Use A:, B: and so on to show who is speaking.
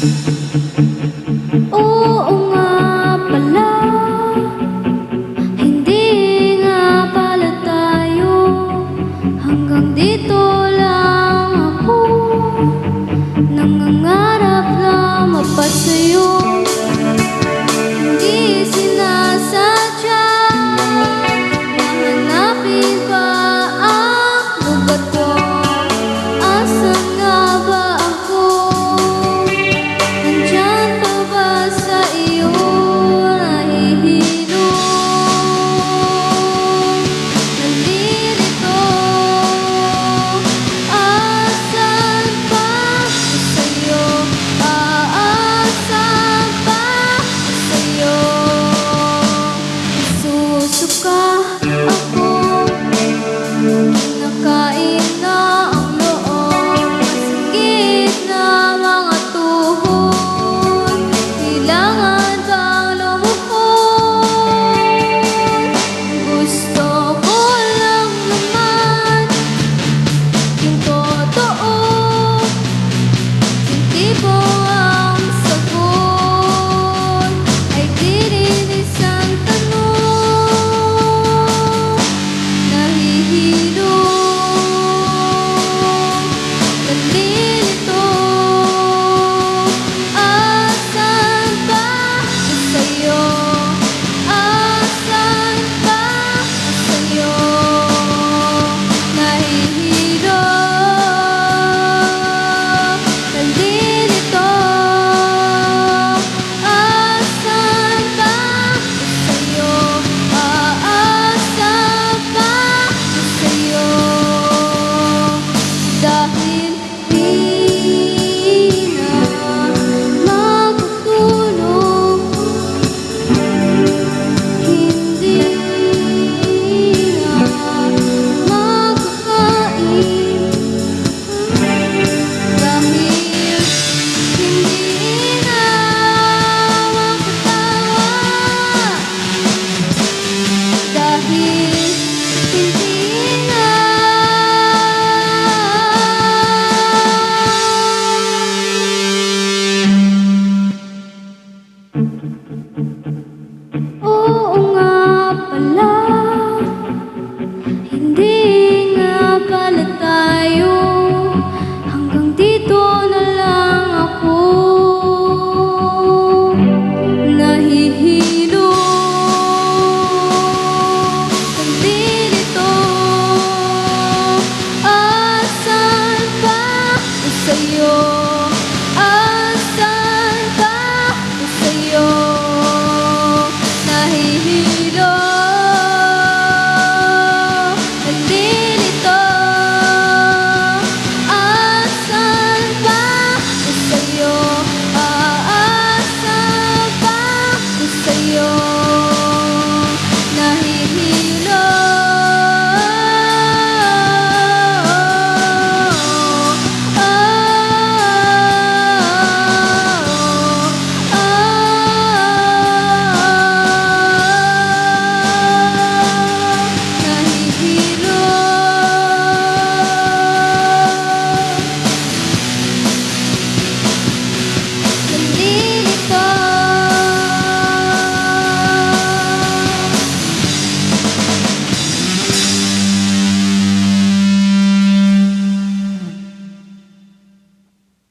A: Oo nga pala, hindi nga pala tayo. Hanggang dito lang ako, nangangarap na mapasa'yo. Hindi sinasadya na hanapin pa ang lubat ko. Asan nga ba ako? Nandyan pa ba sa iyo nahihilom? Nalilito, asan pa ako sa'yo? Aasan pa ako sa'yo? Susuka ako, nakain na ang loob, masakit na mga tuhod. Kailangan bang lumuhod? Gusto ko lang naman yung totoo, yung tipong ang sagot ay dinilis ang tanong. Nahihilom, nalilito, asan ba ako sa'yo? Asan ba ako sa'yo? Nahihilom.